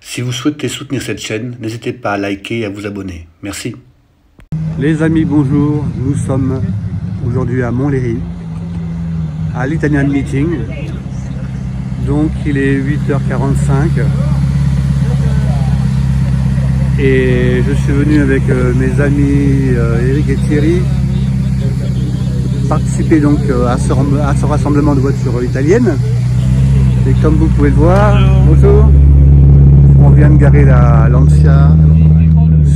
Si vous souhaitez soutenir cette chaîne, n'hésitez pas à liker et à vous abonner. Merci. Les amis, bonjour. Nous sommes aujourd'hui à Montlhéry, à l'Italian Meeting. Donc il est 8h45 et je suis venu avec mes amis Eric et Thierry participer donc à ce rassemblement de voitures italiennes. Et comme vous pouvez le voir, bonjour, on vient de garer la Lancia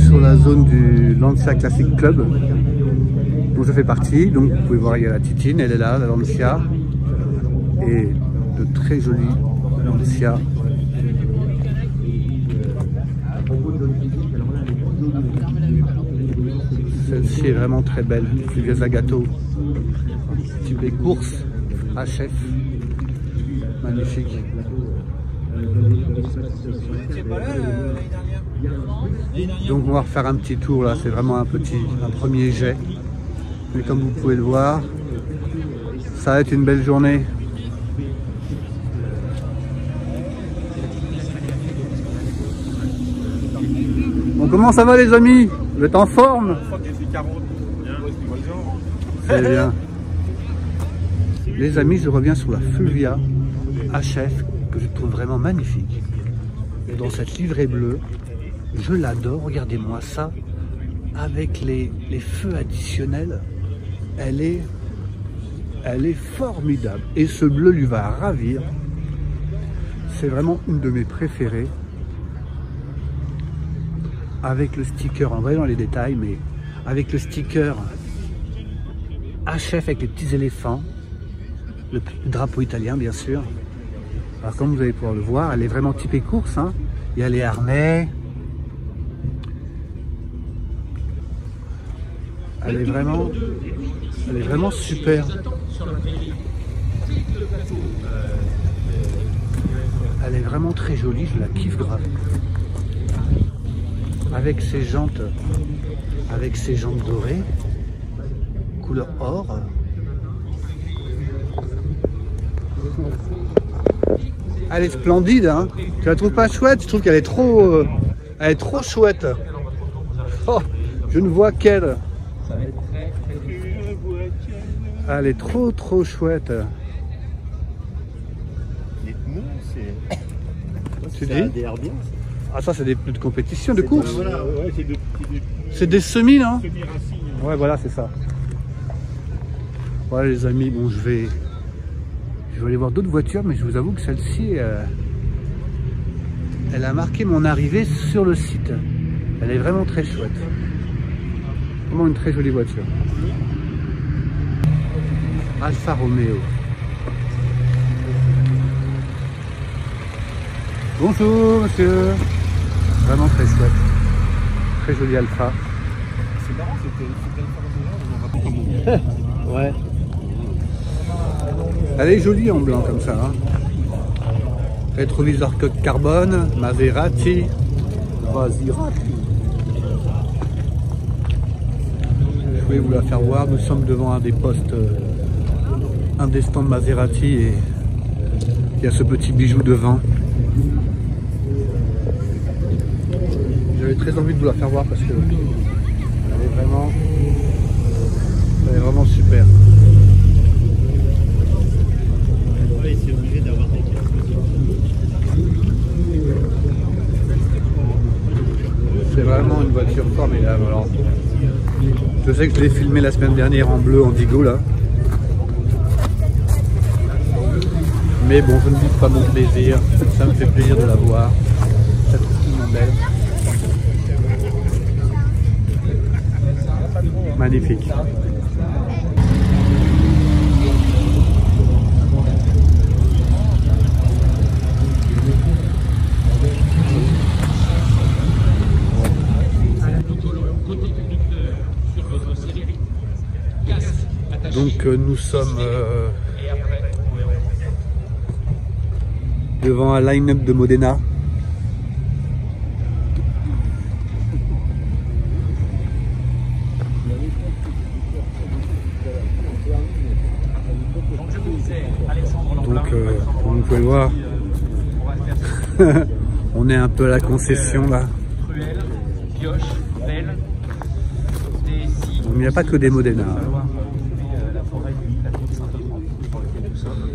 sur la zone du Lancia Classic Club dont je fais partie. Donc vous pouvez voir, il y a la Titine, elle est là, la Lancia, et de très jolies Lancia. Celle-ci est vraiment très belle, Fulvia Zagato, type des courses, HF, magnifique. Donc on va refaire un petit tour là, c'est vraiment un premier jet. Mais comme vous pouvez le voir, ça va être une belle journée. Bon, comment ça va les amis? Vous êtes en forme? C'est bien. Les amis, je reviens sur la Fulvia HF que je trouve vraiment magnifique. Dans cette livrée bleue, je l'adore, regardez-moi ça. Avec les feux additionnels, elle est formidable. Et ce bleu lui va ravir. C'est vraiment une de mes préférées. Avec le sticker, en vrai dans les détails, mais avec le sticker HF avec les petits éléphants, le drapeau italien bien sûr. Alors comme vous allez pouvoir le voir, elle est vraiment typée course, hein. Il y a les harnais. Elle est vraiment super. Elle est vraiment très jolie, je la kiffe grave. Avec ses jantes dorées, couleur or. Elle est splendide, hein. Tu la trouves pas chouette? Je trouve qu'elle est trop, chouette. Oh, je ne vois qu'elle. Elle est trop chouette. Les pneus, Tu dis? adhère bien. Ah ça c'est des pneus de compétition, de course. Voilà, ouais, C'est des semis, non? semi-racines. Ouais, voilà, c'est ça. Voilà les amis, bon je vais aller voir d'autres voitures, mais je vous avoue que celle-ci, elle a marqué mon arrivée sur le site. Elle est vraiment très chouette. Vraiment une très jolie voiture. Alfa Romeo. Bonjour monsieur. Vraiment très chouette. Très joli Alfa. C'est marrant, c'était Alfa Romeo. Ouais. Elle est jolie en blanc comme ça. Hein. Rétroviseur coque carbone, Maserati. Je voulais vous la faire voir. Nous sommes devant un des postes, un des stands Maserati, et il y a ce petit bijou devant. J'avais très envie de vous la faire voir parce que elle est vraiment super. C'est obligé d'avoir des C'est vraiment une voiture formidable. Alors, je sais que je l'ai filmé la semaine dernière en bleu, en Digo là. Mais bon, je ne dis pas mon plaisir. Ça me fait plaisir de la voir. Ça trouve tellement belle. Magnifique. Donc nous sommes devant un line-up de Modena. Donc, comme vous pouvez le voir, On est un peu à la concession là. Cruelle, pioche, belle, Il n'y a pas que des Modena. la forêt du plateau de Saint-Aubin sur lequel nous sommes.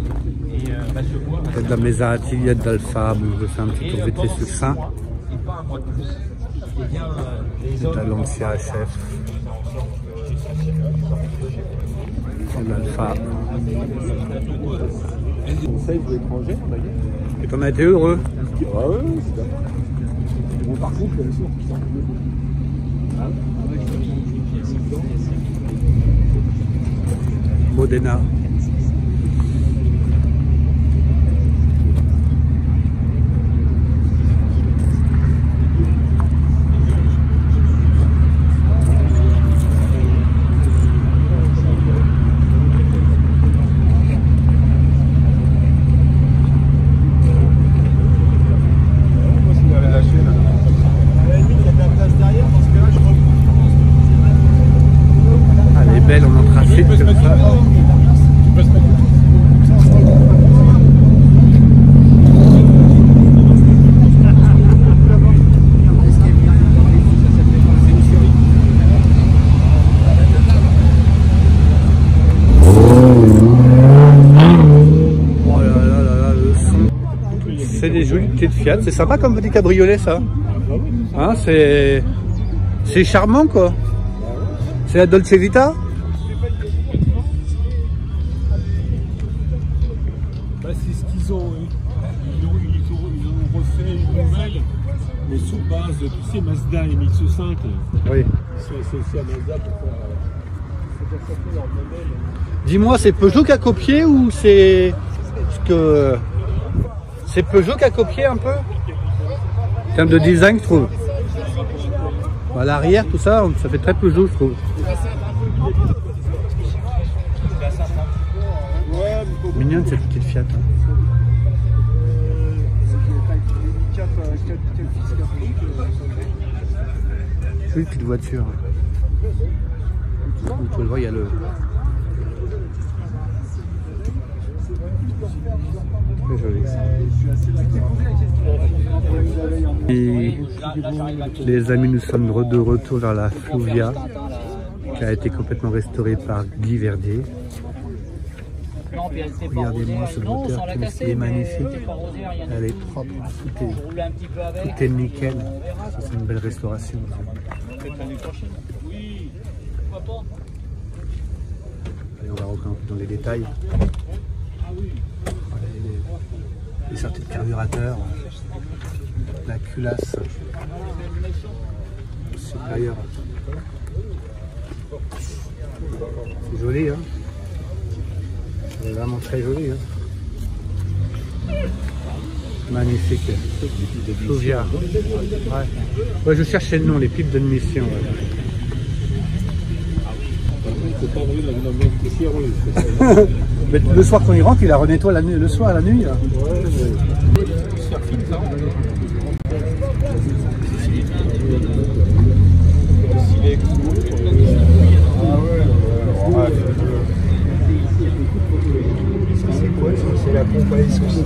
Et ce bois, Il y a de la Mesarati, il y a de l'Alpha. Bon, je fais un petit tour vite sur ça. et pas un mois de plus. Et bien, les Il y a de la Lancia HF. C'est de l'Alpha. Conseil de l'étranger, on va dire. Et t'en as été heureux? Ah ouais, c'est bien. Bon, par contre, bien sûr, c'est un peu beau. Modena. Elle est belle, on en trafic comme ça. Oh là là là là, le son. C'est des jolies petites Fiat, c'est sympa comme petit cabriolet ça. Hein, c'est charmant quoi. C'est la Dolce Vita. Bah, c'est ce qu'ils ont. Ils ont refait une nouvelle, mais sur base de, tu sais, Mazda et Mitsu 5. Oui. C'est aussi à Mazda pour faire leur modèle. Dis-moi, c'est Peugeot qui a copié ou c'est ce que c'est Peugeot qui a copié un peu en termes de design, je trouve. À l'arrière, tout ça, ça fait très Peugeot, je trouve. Mignonne cette petite Fiat. Hein. Jolie petite voiture. Vous pouvez le voir, il y a le. Très joli. Et les amis, nous sommes de retour vers la Fluvia, qui a été complètement restaurée par Guy Verdier. Regardez-moi ce moteur, il est magnifique. Elle est propre, tout est nickel. Ça, c'est une belle restauration. Allez, on va rentrer un peu dans les détails. Les sorties de carburateur, la culasse supérieure. C'est joli, hein? C'est vraiment très joli, hein? Magnifique. Fluvia. Ouais. Ouais, je cherchais le nom, les pipes d'admission. Ouais. Mais le soir quand il rentre, il la renettoie le soir, la nuit. Là. C'est la pompe à essence.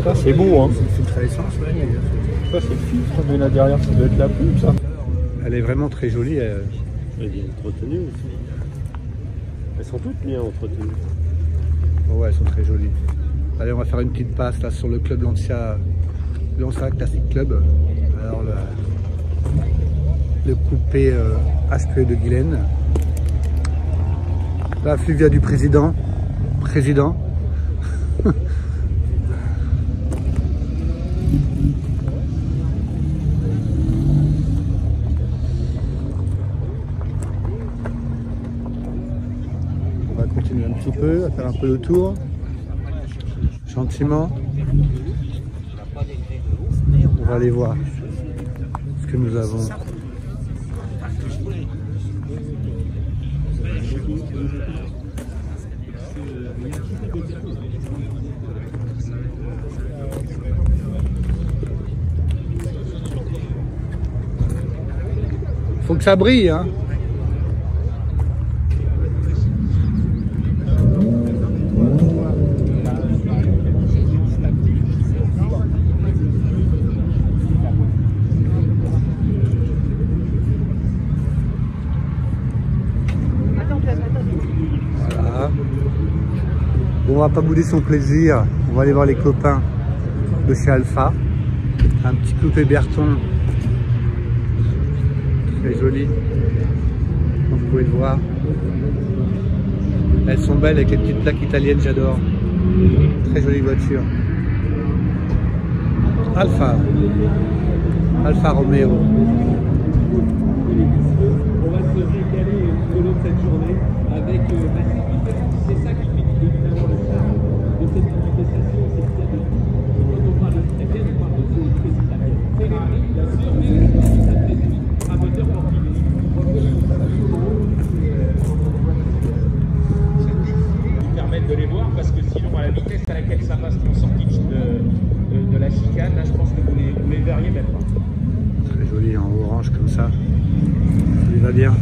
Ça c'est beau, hein. C'est une très essence, ouais. Ça c'est le filtre, mais là derrière ça doit être la pompe, ça. Elle est vraiment très jolie. Elle est bien entretenue aussi. Elles sont toutes bien entretenues. Oh ouais, elles sont très jolies. Allez, on va faire une petite passe là sur le club Lancia Classic Club. Alors le coupé HPE de Guylaine. La Fluvia du président. On va continuer un petit peu, à faire un peu le tour. Gentiment. On va aller voir ce que nous avons. Faut que ça brille, hein. Bon, on va pas bouder son plaisir. On va aller voir les copains de chez Alpha. Un petit coupé Berton. Très joli. Comme vous pouvez le voir. Elles sont belles avec les petites plaques italiennes, j'adore. Très jolie voiture. Alpha. Alfa Romeo. On va se régaler tout au long de cette journée avec c'est ça qui fait évidemment le charme de cette manifestation, c'est qu'il y a de tout. Et quand on parle de italienne, on parle de zoologie italienne. C'est les prix, bien sûr, mais aussi ça fait un moteur portugais. Ils permettent de les voir parce que sinon, à la vitesse à laquelle ça passe en sortie de la chicane, là je pense que vous les verriez même pas. Très joli en orange comme ça. Il va bien.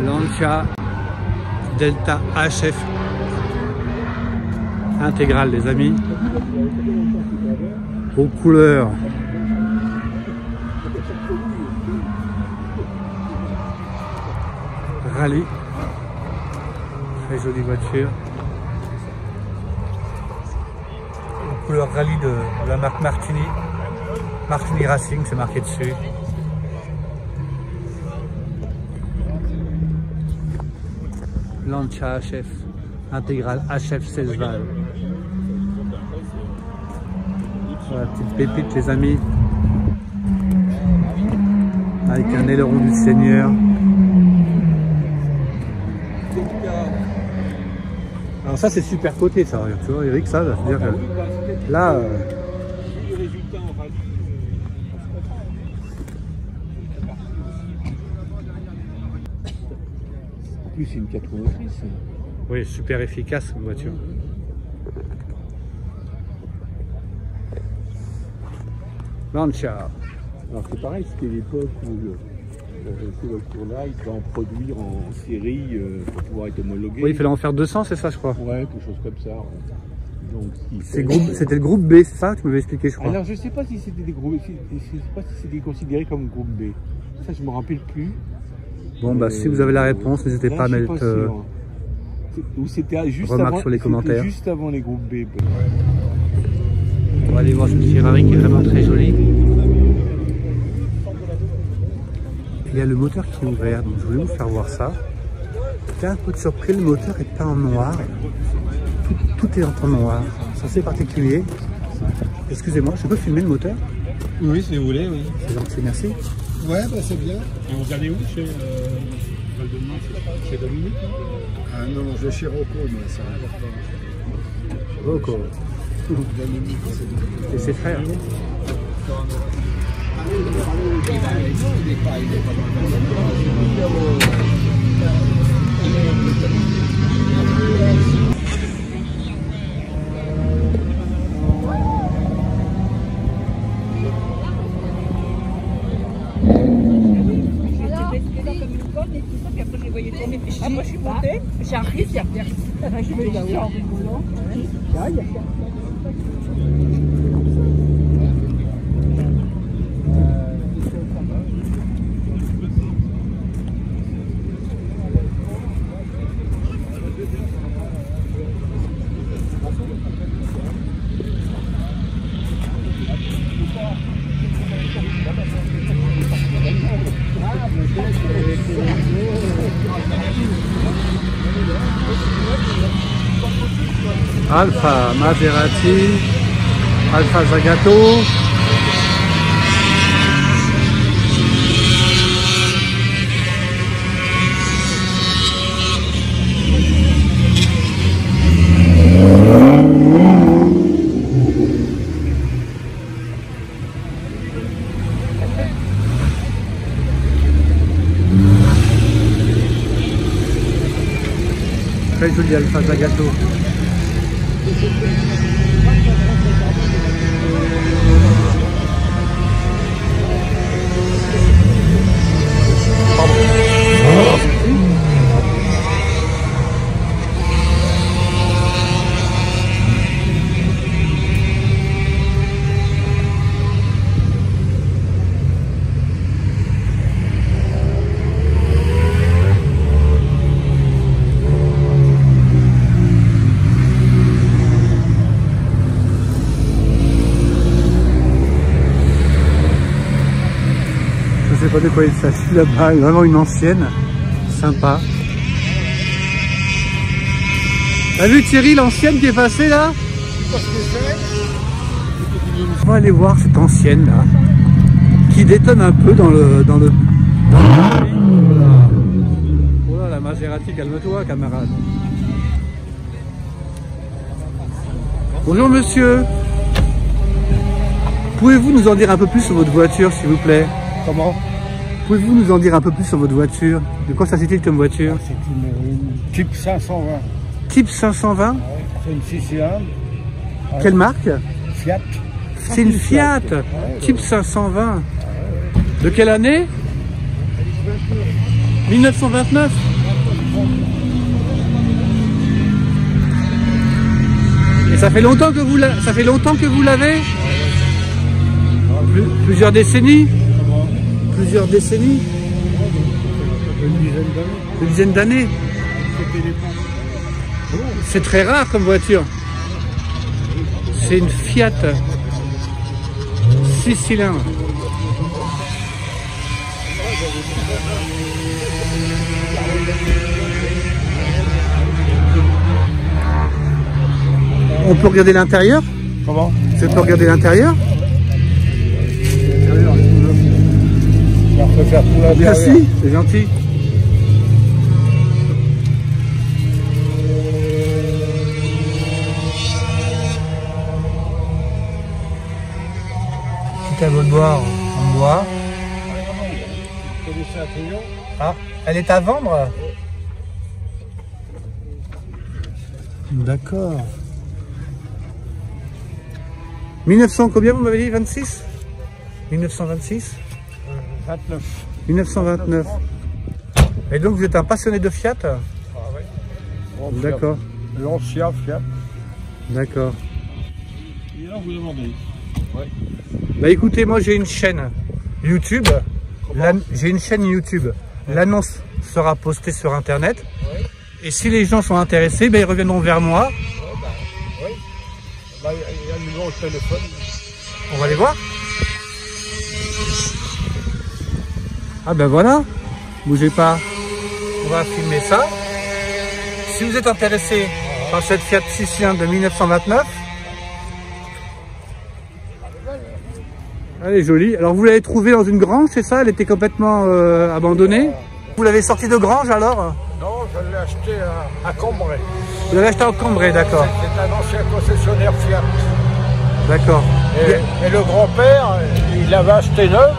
Lancia Delta HF intégrale les amis, aux couleurs rallye, très jolie voiture, aux couleurs rallye de la marque Martini Racing, c'est marqué dessus. Lancia HF intégrale HF 16 valves. Voilà, petite pépite les amis, avec un aileron du Seigneur. Alors ça c'est super coté ça, regarde, tu vois Eric, ça veut dire que là En plus c'est une 4 roues motrices. oui, super efficace comme voiture. Lancia. Alors c'est pareil, c'était l'époque où ces voitures-là, il fallait en produire en série pour pouvoir être homologué. Oui, il fallait en faire 200, c'est ça je crois. Ouais, quelque chose comme ça. Donc C'était le groupe B, c'est ça que tu m'avais expliqué je crois. Alors je sais pas si c'était des groupes, je sais pas si c'était considéré comme groupe B. Ça je me rappelle plus. Bon bah si vous avez la réponse, n'hésitez pas à mettre ou c'était juste remarque avant, sur les commentaires. juste avant les groupes B. On va aller voir cette Ferrari qui est vraiment très jolie. Il y a le moteur qui est ouvert, donc je voulais vous faire voir ça. J'étais un peu surpris, le moteur est peint en noir. Tout est en noir, c'est assez particulier. Excusez-moi, je peux filmer le moteur? Oui, si vous voulez, oui. C'est gentil, merci. Ouais, bah c'est bien. Et vous allez où chez Valdemar, chez Dominique? Ah non, je vais chez Rocco, moi, c'est important. Rocco. Dominique, c'est Et ses frères. Moi je suis montée, j'ai un risque, je me dis en rigolant. Alpha Maserati, Alpha Zagato. Très joli Alpha Zagato. pas de quoi il s'agit là-bas, vraiment une ancienne, sympa. T'as vu Thierry, l'ancienne qui est passée là? On va aller voir cette ancienne là, qui détonne un peu dans le voilà, la Maserati, calme-toi camarade. Bonjour monsieur. Pouvez-vous nous en dire un peu plus sur votre voiture s'il vous plaît? Comment? Pouvez-vous nous en dire un peu plus sur votre voiture? De quoi s'agit-il comme voiture? C'est une Type 520. Type 520? C'est une 6 cylindres. Quelle marque? Fiat. C'est une Fiat, type 520. De quelle année? 1929. Et ça fait longtemps que vous l'avez? Plusieurs décennies? Plusieurs décennies? Une dizaine d'années. C'est très rare comme voiture. C'est une Fiat 6 cylindres. On peut regarder l'intérieur? Comment? Je peux regarder l'intérieur? On peut faire tout la Merci, c'est gentil. Tableau de bord en bois. Ah, elle est à vendre? D'accord. 1900 combien vous m'avez dit? 26? 1926? 29. 1929. Et donc vous êtes un passionné de Fiat? Ah oui. D'accord. L'ancien Fiat. D'accord. Et là vous demandez. Ouais. Bah écoutez, moi j'ai une chaîne YouTube. J'ai une chaîne YouTube. L'annonce sera postée sur internet. Ouais. Et si les gens sont intéressés, bah, ils reviendront vers moi. Ouais, oui. Bah, il y a le numéro de téléphone. On va aller voir. Ah ben voilà. Bougez pas. On va filmer ça. Si vous êtes intéressé par cette Fiat 6 cylindres de 1929. Elle est jolie. Alors vous l'avez trouvée dans une grange, c'est ça? Elle était complètement abandonnée. Vous l'avez sortie de grange alors? Non, je l'ai acheté à Cambrai. Vous l'avez acheté à Cambrai, d'accord. C'est un ancien concessionnaire Fiat. D'accord. Et le grand-père, il l'avait acheté neuf.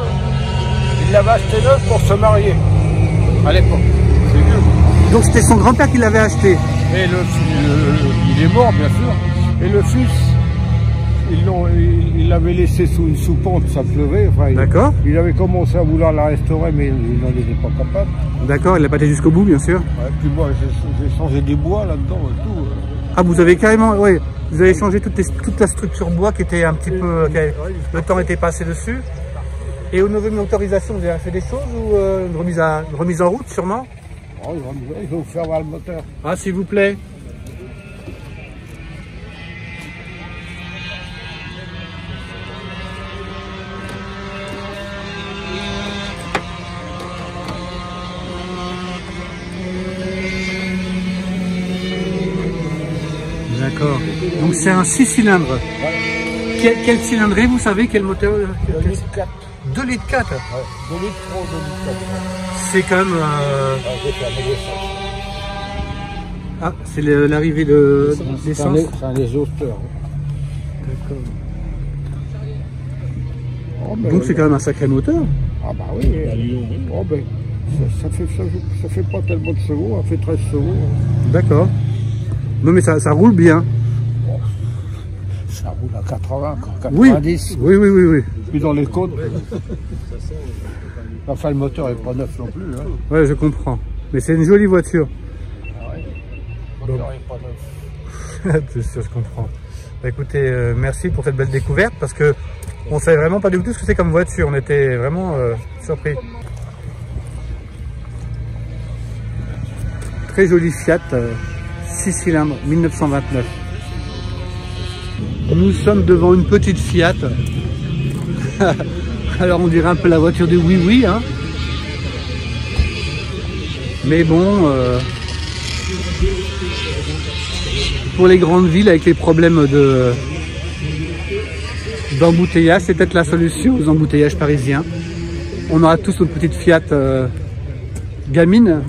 Il l'avait acheté neuf pour se marier. À l'époque. C'est vieux. Donc c'était son grand-père qui l'avait acheté. Et il est mort, bien sûr. Et le fils, il l'avait laissé sous une sous-pente, ça pleuvait. Enfin, d'accord. Il avait commencé à vouloir la restaurer, mais il n'en était pas capable. D'accord, il l'a pas été jusqu'au bout, bien sûr. Ouais, puis moi, j'ai changé des bois là-dedans et tout. Ah, vous avez carrément, oui, vous avez changé toute la structure bois qui était un petit peu, le temps était passé dessus. Et au niveau de motorisation, vous avez fait des choses ou une remise en route, sûrement? Oh, il faut faire voir le moteur. Ah, s'il vous plaît. D'accord. Donc c'est un 6 cylindres. Ouais. Quel cylindrée, vous savez, quel moteur? 2 litres 4. 2 litres 4. Ouais. 2 litres 3, 2 litres 4. C'est quand même... Ah, c'est l'arrivée d'essence. C'est un exhausteur. D'accord. Oh, ben, donc c'est quand même un sacré moteur. Ah bah oui, à Lyon. Oh, ben, ça fait pas tellement de chevaux, ça fait 13 chevaux. D'accord. Non mais ça roule bien. Oh, ça roule à 80, 90. Oui. Puis dans les côtes. Enfin le moteur est pas neuf non plus. Hein. Ouais, je comprends. Mais c'est une jolie voiture. Ah ouais. Le moteur est pas neuf. C'est sûr, je comprends. Bah, écoutez, merci pour cette belle découverte parce que on savait vraiment pas du tout ce que c'est comme voiture. On était vraiment surpris. Très jolie Fiat. 6 cylindres, 1929. Nous sommes devant une petite Fiat. Alors on dirait un peu la voiture du oui-oui, hein. Mais bon, pour les grandes villes avec les problèmes d'embouteillage, c'est peut-être la solution aux embouteillages parisiens. On aura tous notre petite Fiat gamine.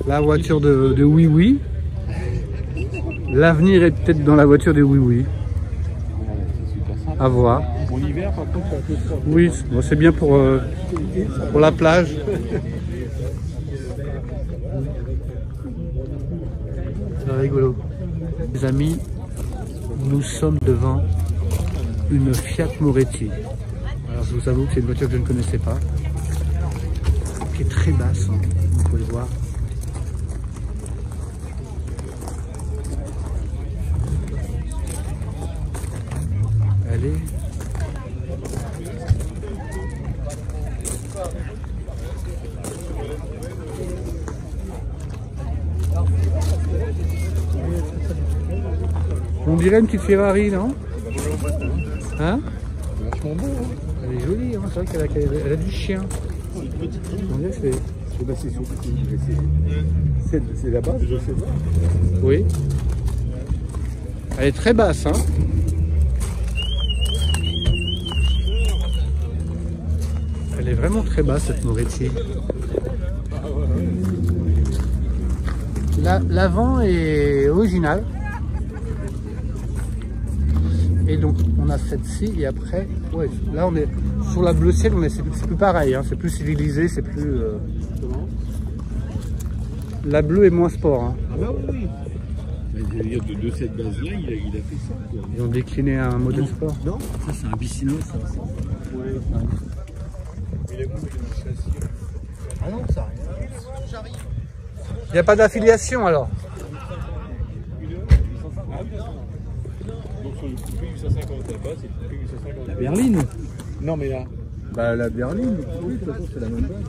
La voiture de Oui Oui. L'avenir est peut-être dans la voiture de Oui Oui. À voir. En hiver, par contre, c'est un peu froid. Oui, bon, c'est bien pour la plage. C'est rigolo. Les amis, nous sommes devant une Fiat Moretti. Alors je vous avoue que c'est une voiture que je ne connaissais pas. Qui est très basse, hein, vous pouvez le voir. Allez. On dirait une petite Ferrari, non? Hein? Vachement beau, hein. Elle est jolie, hein, c'est vrai qu'elle a du chien. On dirait que c'est la base, je sais pas. oui. Elle est très basse, hein. Elle est vraiment très basse, cette Moretti. L'avant est original. Et donc on a celle-ci et après, ouais, là on est sur la bleu ciel, c'est plus pareil, hein, c'est plus civilisé, c'est plus. La bleue est moins sport. Hein. Ah bah oui. De cette base-là, il a fait ça. Quoi. Ils ont décliné un modèle sport. Non, ça c'est un Bicino, ça. Ouais. Ah non, ça rien. Il n'y a pas d'affiliation alors. La berline. Non mais là. Bah la berline, oui, de toute façon c'est la même base.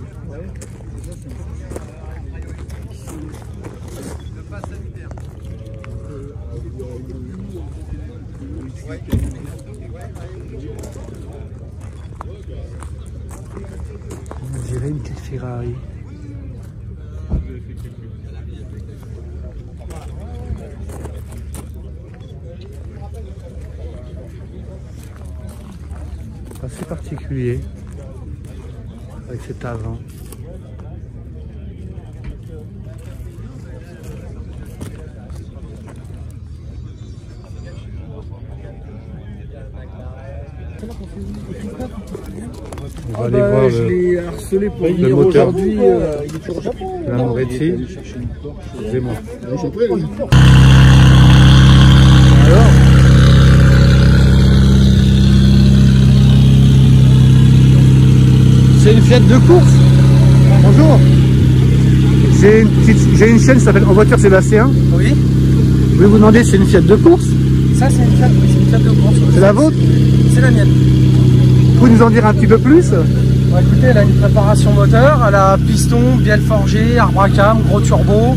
On dirait une petite Ferrari. Assez particulier avec cet avant. On va aller voir je l'ai harcelé pour le moteur. Aujourd'hui, il est toujours au Japon. La Moretti. Excusez-moi. Alors, c'est une Fiat de course. Bonjour. J'ai une chaîne qui s'appelle En Voiture Sébastien. Oui. Je voulais vous demander, c'est une Fiat de course? Ça, c'est une Fiat, oui, c'est une Fiat de course. C'est la vôtre? C'est la mienne. Vous pouvez nous en dire un petit peu plus? Bon, écoutez, elle a une préparation moteur, elle a piston, bielle forgée, arbre à cam, gros turbo,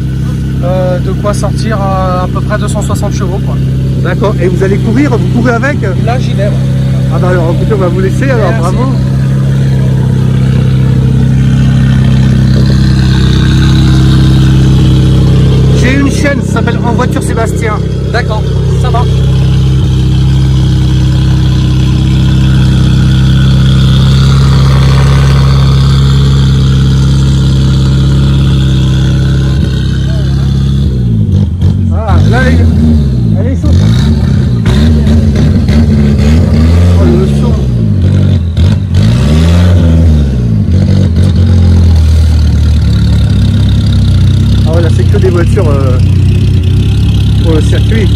de quoi sortir à peu près 260 chevaux. D'accord. Et vous allez courir? Vous courez avec? Là, j'y vais. Ouais. Ah bah alors, écoutez, on va vous laisser alors, merci. bravo. J'ai une chaîne, ça s'appelle En Voiture Sébastien. D'accord, ça va. Ah, là, elle est chaude. Oh, le son. Ah ouais, là, c'est que des voitures pour le circuit.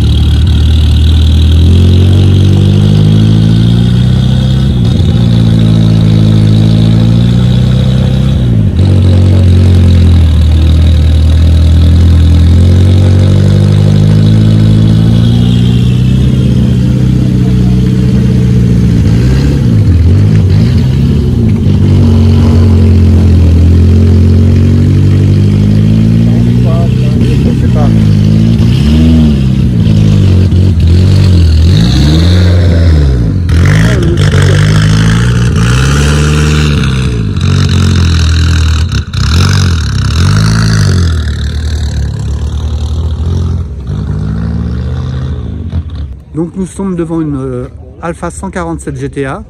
Donc nous sommes devant une Alfa 147 GTA.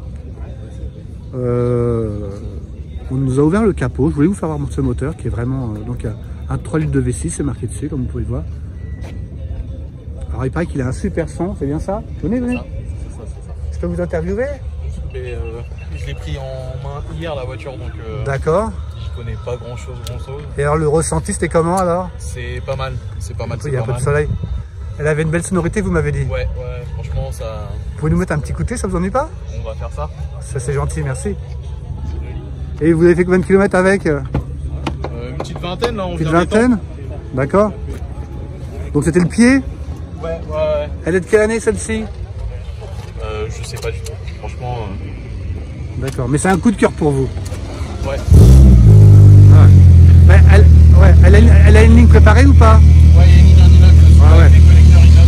On nous a ouvert le capot. Je voulais vous faire voir ce moteur qui est vraiment donc un 3 litres de V6, c'est marqué dessus comme vous pouvez le voir. Alors il paraît qu'il a un super son, c'est bien ça? Venez, venez. C'est ça. Je peux vous interviewer? Mais, je l'ai pris en main hier la voiture, donc d'accord. Je connais pas grand chose. Et alors le ressenti c'était comment alors? C'est pas mal, Il y a un peu de soleil. Elle avait une belle sonorité, vous m'avez dit. Ouais, franchement ça... Vous pouvez nous mettre un petit coup de thé, ça vous ennuie pas? On va faire ça. Ça c'est gentil, merci. Et vous avez fait combien de kilomètres avec? Une petite vingtaine là, on vient. Une vingtaine? D'accord. Donc c'était le pied? Ouais. Elle est de quelle année celle-ci? Je sais pas du tout, franchement. D'accord, mais c'est un coup de cœur pour vous? Ouais. Ouais. Elle a une ligne préparée ou pas? Ouais, il y a une ligne en inox dessus, avec des connecteurs inox.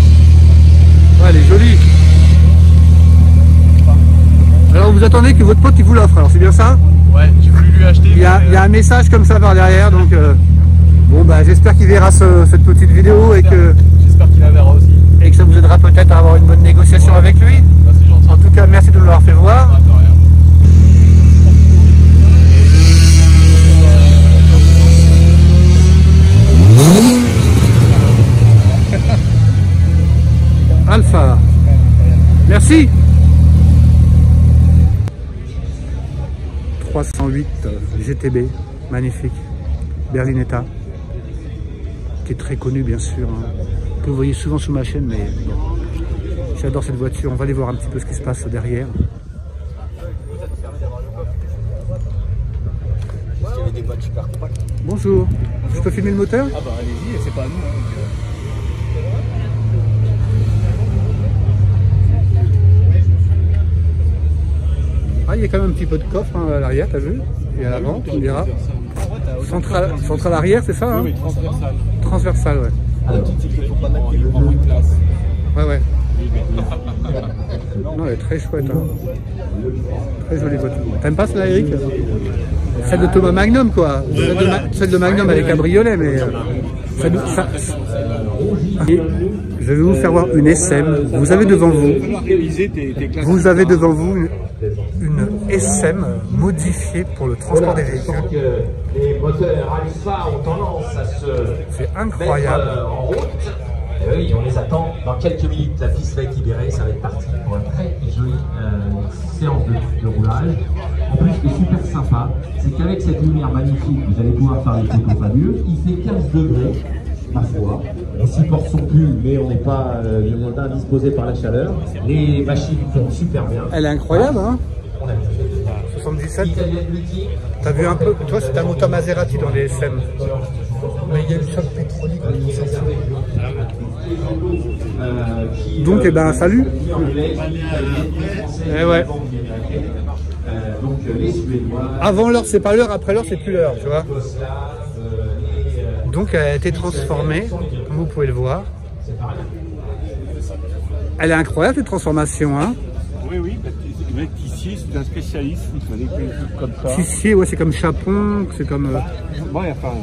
Ouais, elle est jolie. Alors vous attendez que votre pote il vous l'offre, alors c'est bien ça? Ouais, j'ai voulu lui acheter. Il y a un message comme ça par derrière, donc bon bah j'espère qu'il verra cette petite vidéo et que... J'espère qu'il la verra aussi. Et que ça vous aidera peut-être à avoir une bonne négociation avec lui. Bah, c'est gentil. En tout cas, merci de nous l'avoir fait voir. De rien. Alpha. Merci. 308 GTB, magnifique. Berlinetta, qui est très connu bien sûr, hein, que vous voyez souvent sur ma chaîne, mais bon, j'adore cette voiture. On va aller voir un petit peu ce qui se passe derrière. Bonjour, je peux filmer le moteur? Ah bah allez-y, c'est pas à nous. Ah, il y a quand même un petit peu de coffre hein, à l'arrière, t'as vu? Et à l'avant, on dira. Centrale arrière, c'est ça hein? Oui, transversal. Transversal, ouais. Ouais. Non, elle est très chouette. Hein. Très jolie voiture. T'aimes pas celle-là, Eric? Celle de Thomas Magnum, quoi. Celle de Magnum avec cabriolet, mais... Et je vais vous faire voir une SM. Vous avez devant vous une SM modifiée pour le transport des véhicules. Les moteurs Alpha ont tendance à se c'est incroyable. En route. Et oui, on les attend dans quelques minutes. La piste va être libérée, ça va être parti pour une très jolie séance de roulage. En plus, ce qui est super sympa, c'est qu'avec cette lumière magnifique, vous allez pouvoir faire des photos fabuleuses. Il fait 15 degrés. Ma foi, on supporte son pull, mais on n'est pas indisposé par la chaleur. Les machines font super bien. Elle est incroyable, hein? 77. T'as vu un peu? Toi, c'est un moteur Maserati dans les SM. Mais il y a une choc pétrolique. Donc, eh ben, salut. Eh ouais. Avant l'heure, c'est pas l'heure. Après l'heure, c'est plus l'heure, tu vois. Donc elle a été transformée, comme vous pouvez le voir. Elle est incroyable cette transformation, hein? Oui, le mec ici c'est un spécialiste, il fallait quelque chose comme ça. Ici, ouais, c'est comme Chapon, c'est comme... Bon, enfin...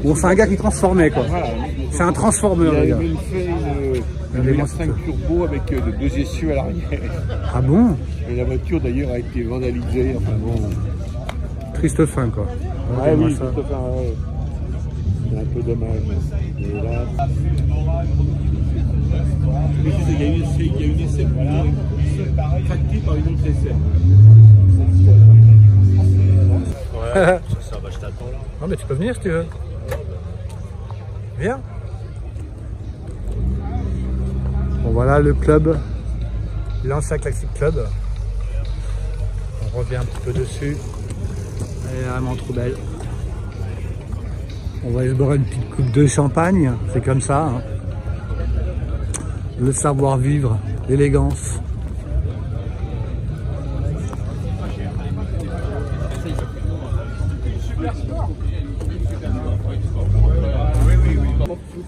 Bon, c'est un gars qui transformait, quoi. Voilà. C'est un transformeur, le gars. Il fait une 5 turbo avec 2 essieux à l'arrière. Ah bon? Et la voiture d'ailleurs a été vandalisée, enfin bon... Triste fin, quoi. Ouais, oui, triste fin, ouais. C'est un peu dommage. Mais là... Il y a une essai tractée par une autre essai. Ouais, ça va, je t'attends là. Non mais tu peux venir si tu veux. Viens. Bon voilà le club. Lancia Classic Club. On revient un petit peu dessus. Elle est vraiment trop belle. On va aller se boire une petite coupe de champagne. C'est comme ça. Hein. Le savoir-vivre, l'élégance.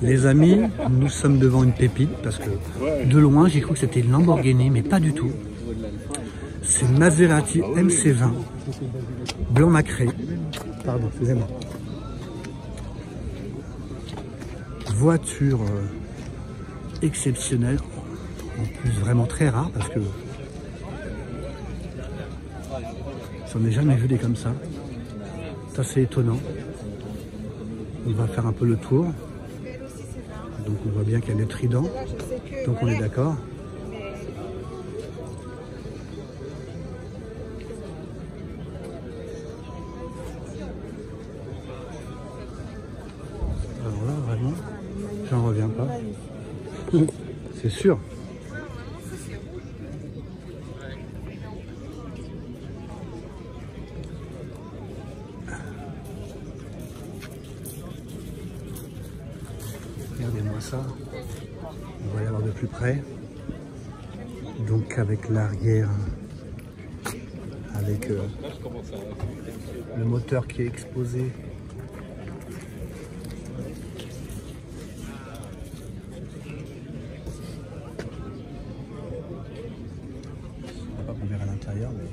Les amis, nous sommes devant une pépite parce que de loin j'ai cru que c'était une Lamborghini, mais pas du tout. C'est une Maserati MC20 blanc nacré. Pardon, excusez-moi. Voiture exceptionnel, en plus vraiment très rare parce que j'en ai jamais vu des comme ça. C'est assez étonnant. On va faire un peu le tour. Donc on voit bien qu'il y a des tridents. Donc on est d'accord. Alors là vraiment, j'en reviens pas. C'est sûr. Regardez-moi ça. On va y avoir de plus près. Donc avec l'arrière, avec le moteur qui est exposé. À l'intérieur, mais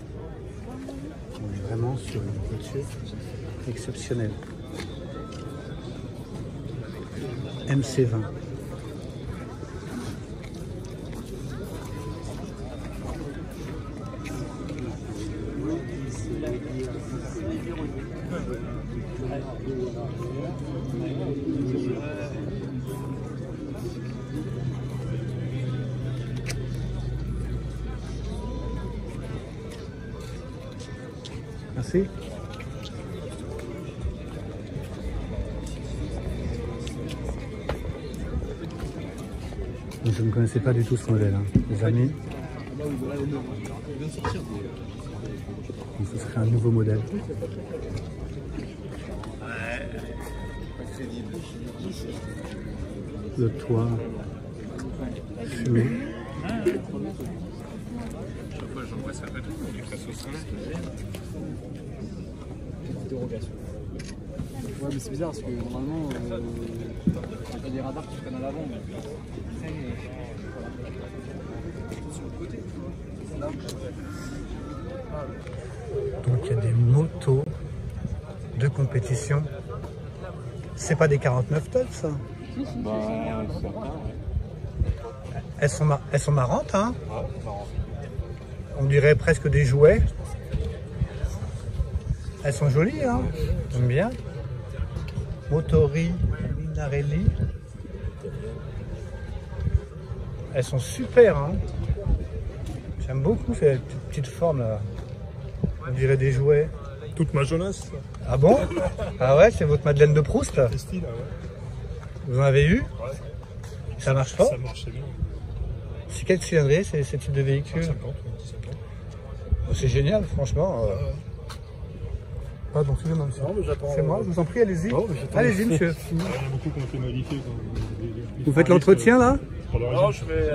on est vraiment sur une voiture exceptionnelle. MC20. Merci. Je ne connaissais pas du tout ce modèle, hein, les amis. Donc ce serait un nouveau modèle. Le toit fumé. Ouais, mais c'est bizarre parce que normalement, il y a des radars qui prennent à l'avant. Sur le côté. Donc il y a des motos de compétition. C'est pas des 49 tonnes ça? Bah, certains, ouais. Elles sont marrantes, hein? On dirait presque des jouets. Elles sont jolies, hein? J'aime bien. Motori Minarelli. Elles sont super, hein? J'aime beaucoup ces petites formes là. On dirait des jouets. Toute ma jeunesse. Ah bon? Ah ouais, c'est votre Madeleine de Proust? Style, ouais. Vous en avez eu? Ouais. Ça marche pas? Ça marchait bien. C'est quel cylindrée ces types de véhicules? 50, C'est génial, franchement. Pardon, excusez-moi, monsieur. C'est moi, je vous en prie, allez-y. Allez-y, monsieur. Il y en a beaucoup qui ont été modifiés. Vous faites l'entretien là? Non, je fais.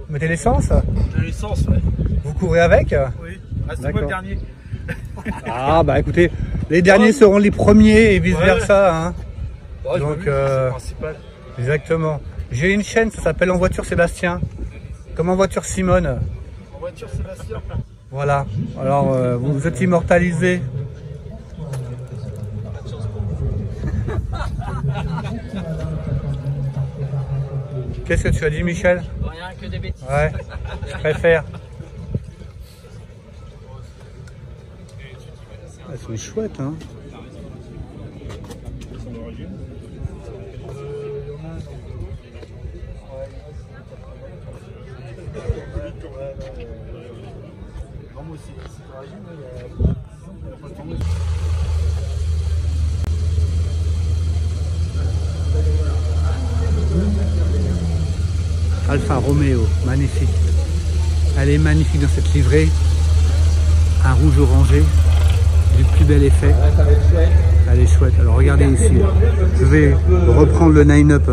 Vous mettez l'essence? De l'essence, ouais. Vous courez avec? Oui. Ah, c'est moi le dernier. Ah, bah écoutez, les derniers seront les premiers et vice versa. Hein. Ouais, donc, c'est le principal. Exactement. J'ai une chaîne, ça s'appelle En Voiture Sébastien. Comme En Voiture Simone. En Voiture Sébastien. Voilà. Alors, vous êtes immortalisé. Qu'est-ce que tu as dit, Michel? Rien que des bêtises. Ouais, je préfère. Elles sont chouettes, hein. Alfa Romeo, magnifique. Elle est magnifique dans cette livrée. Un rouge orangé, du plus bel effet. Elle est chouette. Alors regardez ici. Je vais reprendre le 9-up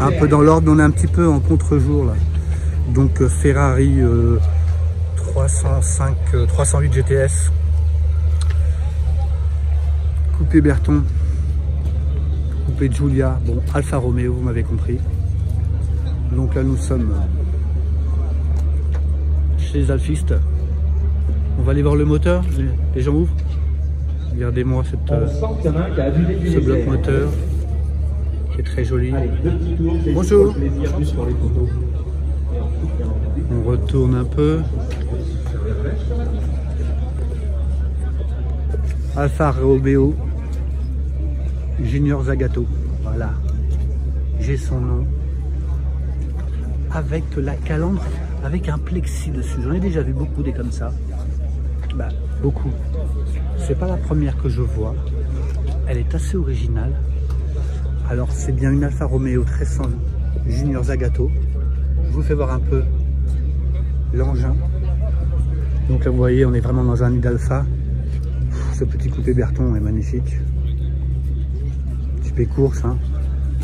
un peu dans l'ordre. On est un petit peu en contre-jour là. Donc Ferrari 308 GTS. Coupé Berton. Coupé Giulia. Bon, Alfa Romeo, vous m'avez compris. Donc là nous sommes chez les alphistes. On va aller voir le moteur. Les gens ouvrent. Regardez-moi ce bloc moteur. qui est très joli. Allez, 2 petits tours. Bonjour. Plaisir juste pour les photos. On retourne un peu. Alfa Romeo Junior Zagato. Voilà. J'ai son nom. Avec la calandre, avec un plexi dessus. J'en ai déjà vu beaucoup des comme ça. Bah, beaucoup. C'est pas la première que je vois. Elle est assez originale. Alors c'est bien une Alfa Romeo 1300 Junior Zagato. Je vous fais voir un peu l'engin. Donc là vous voyez, on est vraiment dans un nid d'Alfa. Ce petit coupé Berton est magnifique. Type course, hein,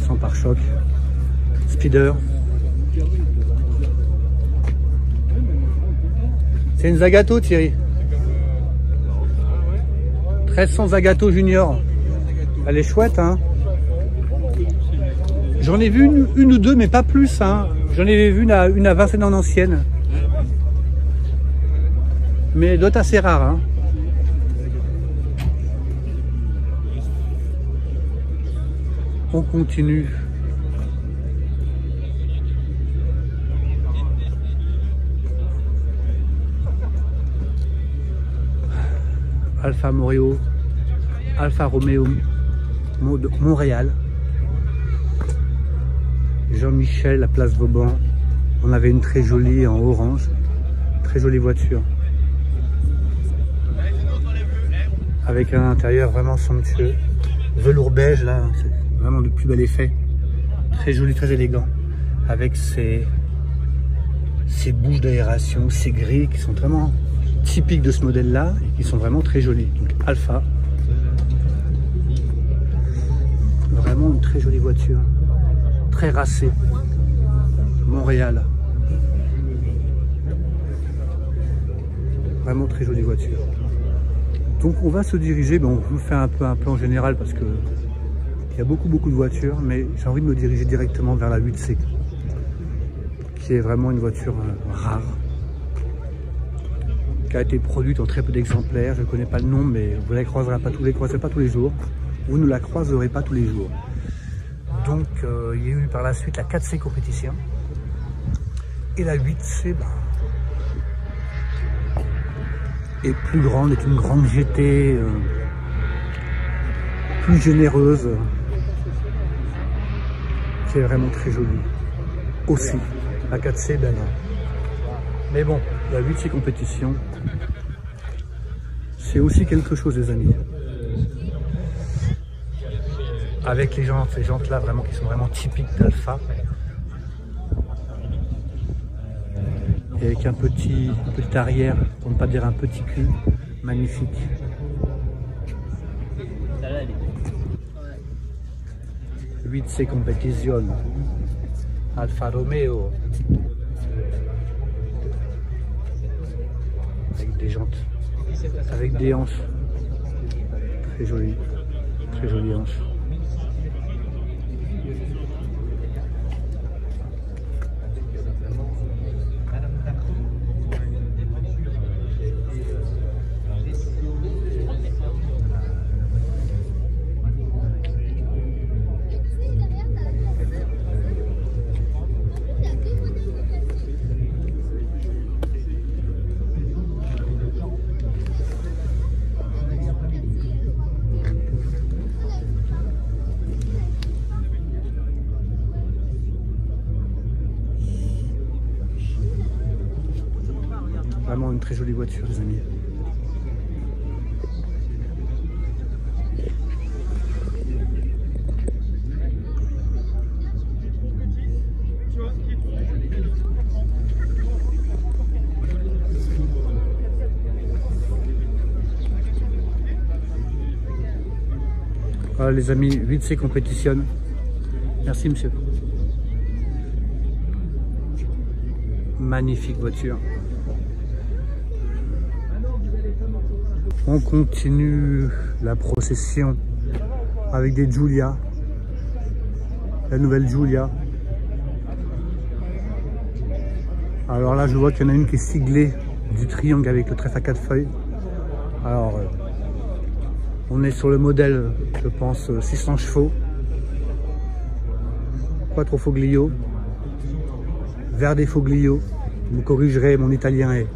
sans pare-choc. Speeder. C'est une Zagato, Thierry. 1300 Zagato Junior. Elle est chouette, hein. J'en ai vu une ou deux, mais pas plus, hein. J'en ai vu une à Vincennes en ancienne. Mais d'autres assez rares, hein. On continue. Alfa Romeo, Alfa Romeo Montréal. Jean-Michel, la place Vauban. On avait une très jolie en orange. Très jolie voiture. Avec un intérieur vraiment somptueux. Velours beige là, c'est vraiment le plus bel effet. Très joli, très élégant. Avec ces bouches d'aération, ces grilles qui sont vraiment typiques de ce modèle là et qui sont vraiment très jolies. Donc Alfa. Vraiment une très jolie voiture. Très racée. Montréal. Vraiment très jolie voiture. Donc on va se diriger, bon, je vous fais un plan général parce que il y a beaucoup de voitures, mais j'ai envie de me diriger directement vers la 8C, qui est vraiment une voiture rare, qui a été produite en très peu d'exemplaires. Je ne connais pas le nom, mais vous ne la croiserez pas tous les jours. Vous ne la croiserez pas tous les jours. Donc il y a eu par la suite la 4C compétition et la 8C. Est plus grande, est une grande GT, plus généreuse, qui est vraiment très jolie. Aussi, la 4C, ben non. Mais bon, la 8C compétition, c'est aussi quelque chose, les amis. Avec les jantes là, vraiment, qui sont vraiment typiques d'Alfa. Et avec un petit arrière, pour ne pas dire un petit cul, magnifique. « 8C compétition, Alfa Romeo » avec des jantes, avec des hanches, très jolies hanches. Vraiment une très jolie voiture, les amis. Voilà les amis, 8C compétitionne. Merci monsieur. Magnifique voiture. On continue la procession avec des Giulia, la nouvelle Giulia. Alors là je vois qu'il y en a une qui est siglée du triangle avec le trèfle à 4 feuilles. Alors on est sur le modèle, je pense, 600 chevaux. Quattrofoglio, Verdefoglio. Vous me corrigerez, mon italien est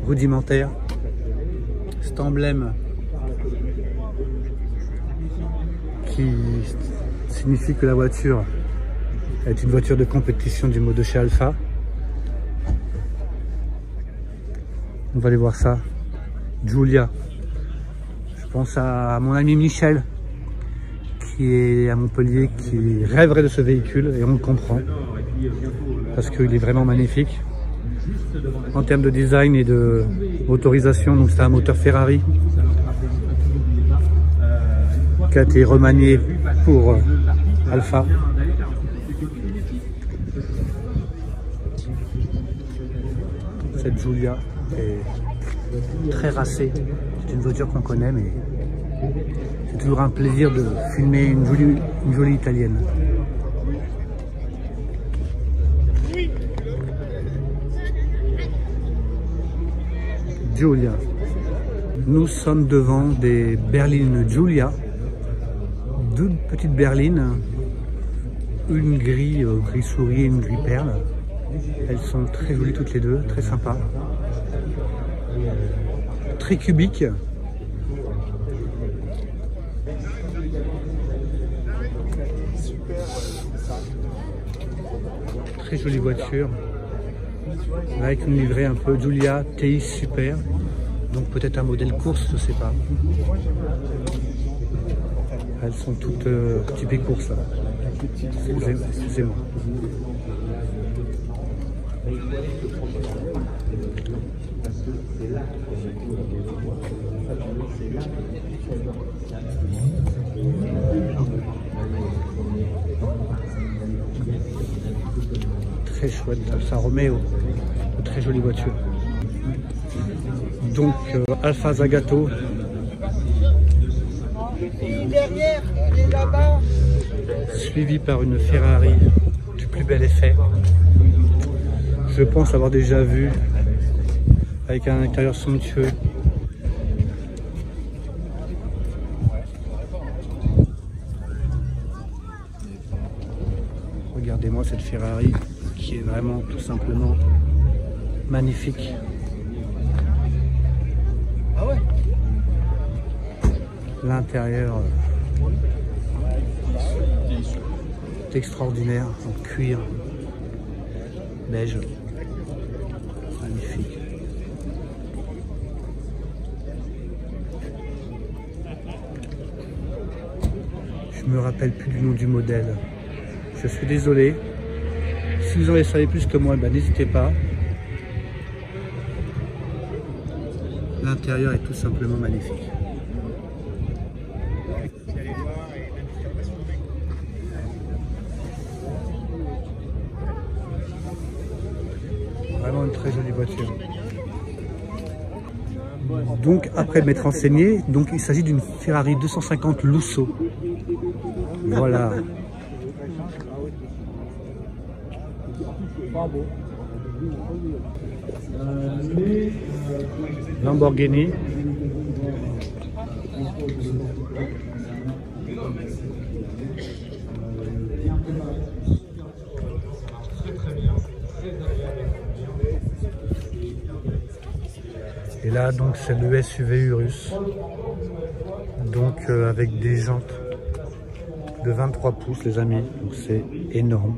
rudimentaire. Cet emblème qui signifie que la voiture est une voiture de compétition du mode de chez Alfa. On va aller voir ça. Giulia. Je pense à mon ami Michel qui est à Montpellier, qui rêverait de ce véhicule et on le comprend parce qu'il est vraiment magnifique en termes de design et de motorisation. Donc c'est un moteur Ferrari qui a été remanié pour Alfa. Cette Giulia est très racée. C'est une voiture qu'on connaît, mais c'est toujours un plaisir de filmer une jolie italienne. Giulia. Nous sommes devant des berlines Giulia. Deux petites berlines. Une gris souris et une gris perle. Elles sont très jolies toutes les deux, très sympas. Très cubiques. Très jolie voiture. Avec une livrée un peu Giulia TI Super. Donc peut-être un modèle course, je sais pas. Elles sont toutes typées course. Excusez-moi. Très chouette, Alfa Romeo, de très jolie voiture. Donc Alfa Zagato. Derrière, elle est là-bas. Suivi par une Ferrari du plus bel effet. Je pense avoir déjà vu, avec un intérieur somptueux. Regardez-moi cette Ferrari qui est vraiment tout simplement magnifique. Ah ouais. L'intérieur est extraordinaire, en cuir beige, magnifique. Je me rappelle plus du nom du modèle. Je suis désolé. Si vous en savez plus que moi, ben, n'hésitez pas. L'intérieur est tout simplement magnifique. Vraiment une très jolie voiture. Donc après m'être renseigné, donc il s'agit d'une Ferrari 250 Lusso. Voilà. Lamborghini. Et là donc c'est le SUV Urus, donc avec des jantes de 23 pouces les amis, donc c'est énorme.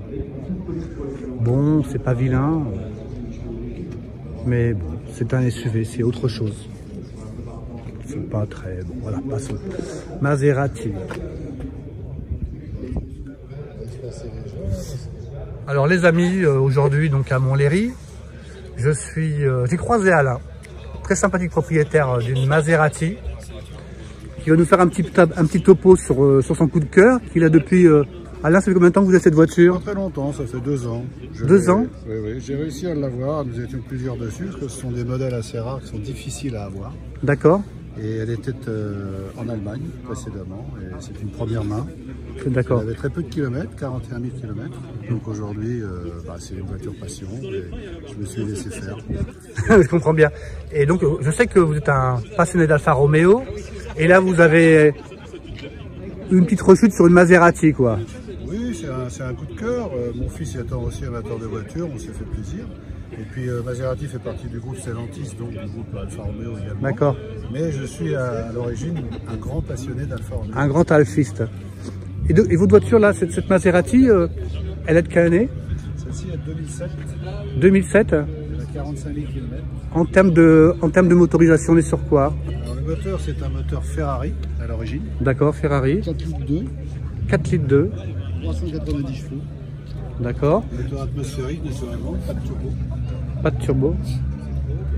Bon, c'est pas vilain, mais bon, c'est un SUV, c'est autre chose. C'est pas très bon, voilà, passons. Maserati. Alors les amis, aujourd'hui donc à Montlhéry, j'ai croisé Alain, très sympathique propriétaire d'une Maserati, qui va nous faire un petit topo sur son coup de cœur qu'il a depuis. Alain, ça fait combien de temps que vous avez cette voiture? Pas très longtemps, ça fait 2 ans. 2 ans? Oui, oui, j'ai réussi à l'avoir. Nous étions plusieurs dessus, parce que ce sont des modèles assez rares qui sont difficiles à avoir. D'accord. Et elle était en Allemagne précédemment, et c'est une première main. D'accord. Elle avait très peu de kilomètres, 41 000 km. Donc aujourd'hui, c'est une voiture passion, et je me suis laissé faire. Je comprends bien. Et donc, je sais que vous êtes un passionné d'Alfa Romeo, et là, vous avez une petite rechute sur une Maserati, quoi. Oui, c'est un coup de cœur. Mon fils étant aussi amateur de voitures, on s'est fait plaisir. Et puis Maserati fait partie du groupe Stellantis, donc du groupe Alfa Romeo également. D'accord. Mais je suis à l'origine un grand passionné d'Alfa Romeo. Un grand alfiste. Et votre voiture là, cette Maserati, elle est de quelle année? Celle-ci est de 2007. 2007. Elle a 45 000 km. En termes de motorisation, on est sur quoi? Alors, le moteur, c'est un moteur Ferrari à l'origine. D'accord, Ferrari. 4 litres 2. 4 litres 2. 390 chevaux. D'accord. Moteur atmosphérique, naturellement, pas de turbo. Pas de turbo.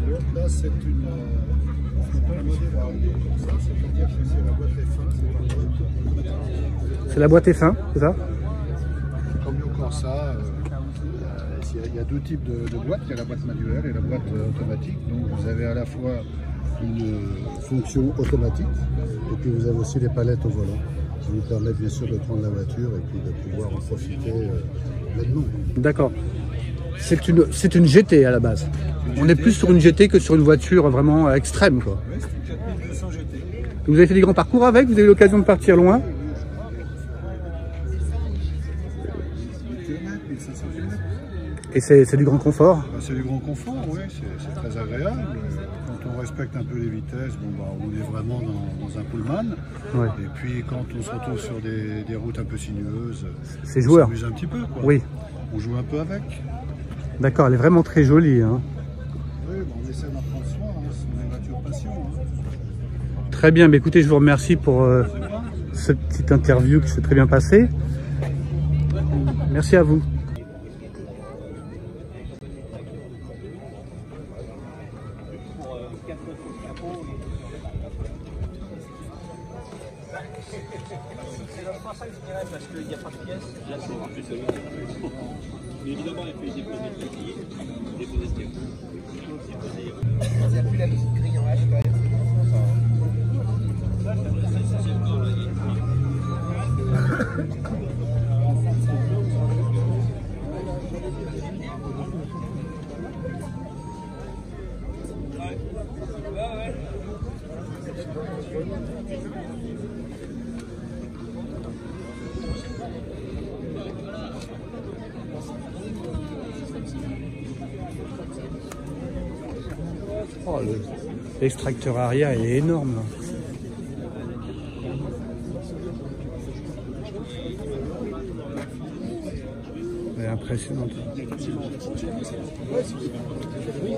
L'autre là, c'est une. C'est pas un modèle comme ça, c'est-à-dire que c'est la boîte F1, c'est la boîte F1, c'est ça? Comme le Corsa, il y a deux types de boîtes, il y a la boîte manuelle et la boîte automatique. Donc vous avez à la fois une fonction automatique et puis vous avez aussi les palettes au volant qui vous permettent bien sûr de prendre la voiture et puis de pouvoir en profiter maintenant. D'accord. C'est une GT à la base. On est plus sur une GT que sur une voiture vraiment extrême, quoi. Oui, c'est une 4200 GT. Vous avez fait des grands parcours avec? Vous avez eu l'occasion de partir loin? 1500 km. Et c'est du grand confort? C'est du grand confort, oui, c'est très agréable. Quand on respecte un peu les vitesses, bon, bah, on est vraiment dans un pullman. Ouais. Et puis quand on se retrouve sur des routes un peu sinueuses, c'est joueur. On s'amuse un petit peu, quoi. Oui. On joue un peu avec. D'accord, elle est vraiment très jolie. Hein. Oui, bah, on essaie d'en prendre soin, hein. C'est une voiture passion. Hein. Très bien, mais écoutez, je vous remercie pour cette petite interview qui s'est très bien passée. Merci à vous. Parce qu'il n'y a pas de pièces, là c'est mais évidemment, il fait déposer le pied, déposer ce qu'il y a. Il n'y a plus la petite grille en H quand même. Oh, l'extracteur arrière est énorme. Elle est impressionnante.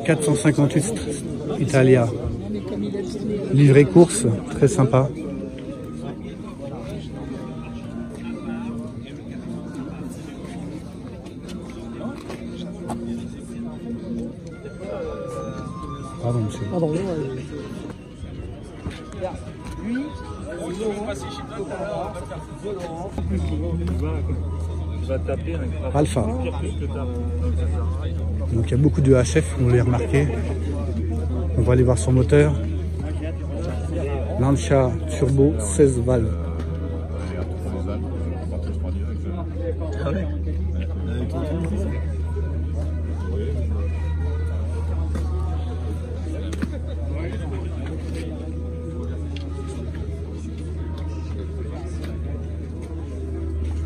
458 Italia. Livré course, très sympa. Pardon, monsieur. Pardon, lui, Alpha. Donc il y a beaucoup de HF, vous l'avez remarqué. On va aller voir son moteur. Lancia Turbo 16 valves.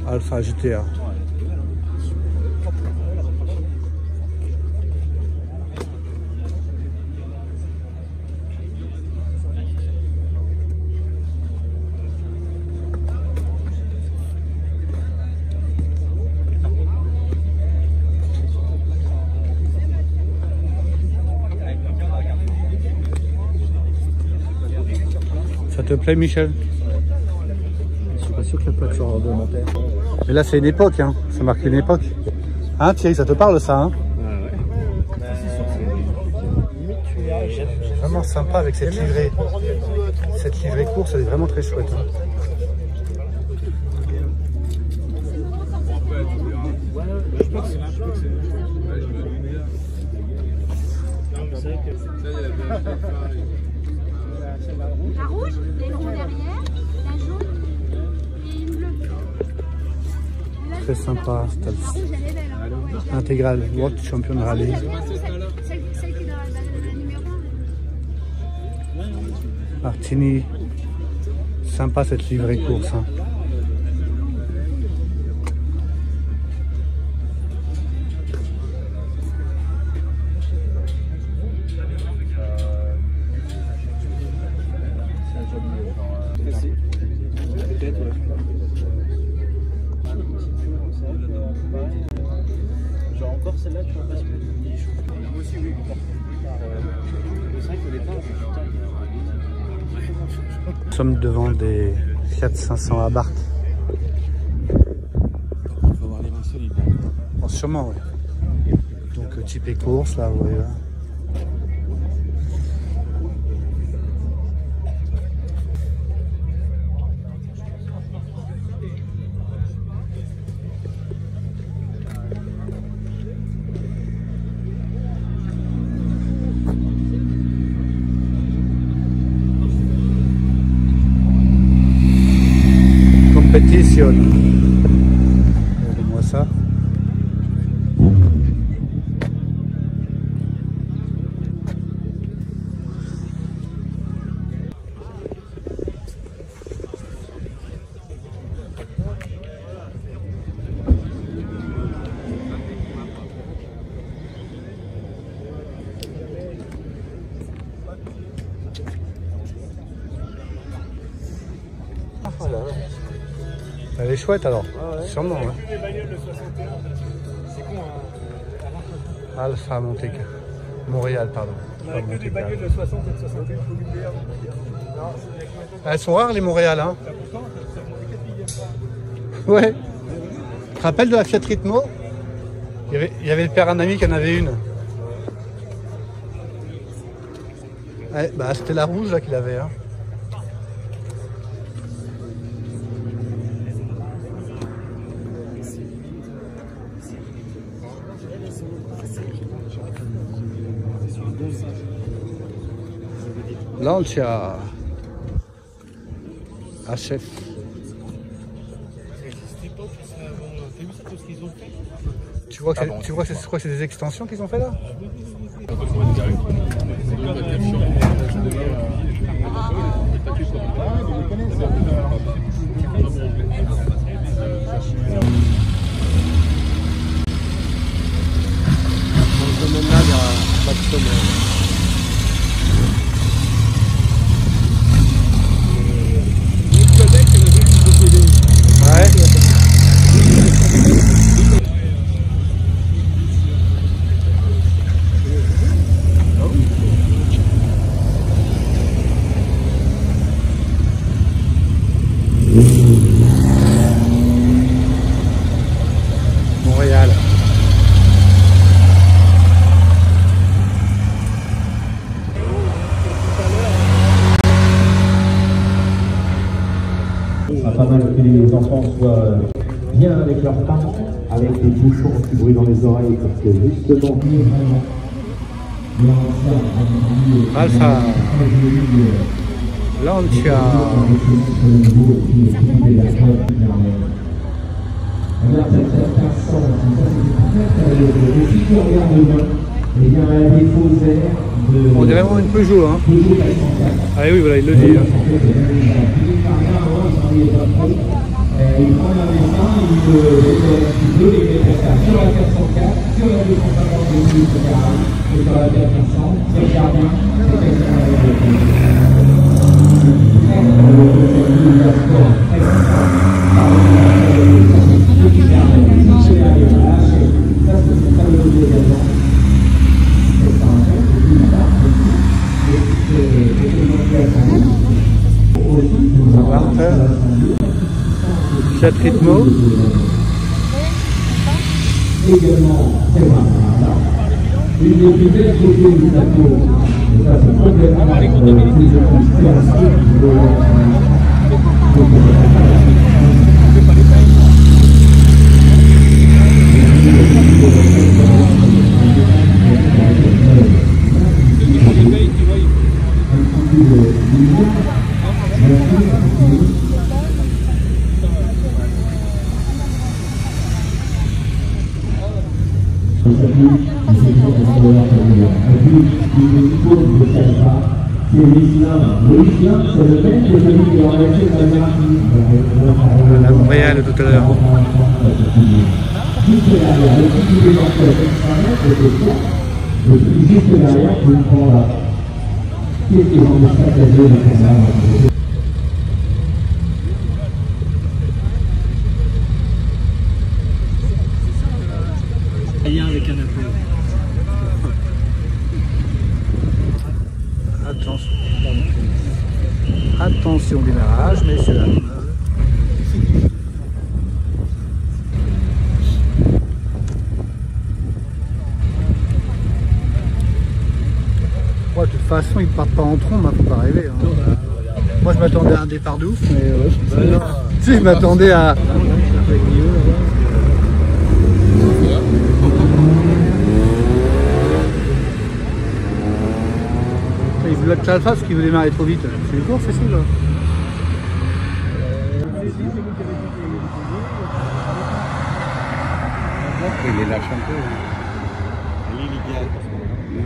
Alpha GTA. Ça te plaît, Michel? Je suis pas sûr que la voiture réglementaire. Mais là, c'est une époque, hein. Ça marque une époque. Hein, Thierry, ça te parle, ça, hein? Vraiment sympa avec cette livrée. Cette livrée course, elle est vraiment très chouette. Hein. La rouge, les ronds derrière, la jaune et une bleue. Très sympa, La rouge, elle est belle. Hein. Intégrale, World Champion Rally. Celle qui est dans la numéro 1. Martini. Sympa cette livrée course. Hein. Peut-être, ouais. Genre encore celle-là, tu vois, parce que moi aussi, oui. C'est vrai que les temps, Nous sommes devant des Fiat 500 Abarth. Il faut avoir les mains solides. Bon, sûrement, oui. Donc type et course, là, vous voyez là. Compétition. Regardez-moi ça. voilà. Elle est chouette alors, Ah ouais. sûrement. Ouais. Les bagnoles de 61. C'est con, hein. Alpha Monte Montréal, pardon. On a que des bagnoles de 60 et de 61. Elles sont rares les Montréal, hein. Ouais. Tu te rappelles de la Fiat Ritmo? Il y avait le père un ami qui en avait une. Ouais, bah c'était la rouge là qu'il avait. Hein. Lancia HF. Tu vois que c'est des extensions qu'ils ont fait là? Montréal. Pas mal que les enfants soient bien avec leurs parents, avec des bouchons qui bruit dans les oreilles, parce que justement, Alpha Lancia. On dirait vraiment une Peugeot, hein. Ah oui, voilà, il le dit. Hein. Il prend un dessin, il veut les mettre sur la 404, sur la 250 et sur la 400, c'est le gardien, Fiat Ritmo. Également très mal. Une des plus belles photos du plateau, et ça c'est complètement La Montréal tout à l'heure. façon, ils partent pas en trombe, hein, faut pas rêver. Hein. Moi, je m'attendais à un départ de ouf, mais tu sais, je m'attendais à... Il bloque la trace parce qu'il veut démarrer trop vite. C'est une course, c'est ça là. Il est lâche un peu.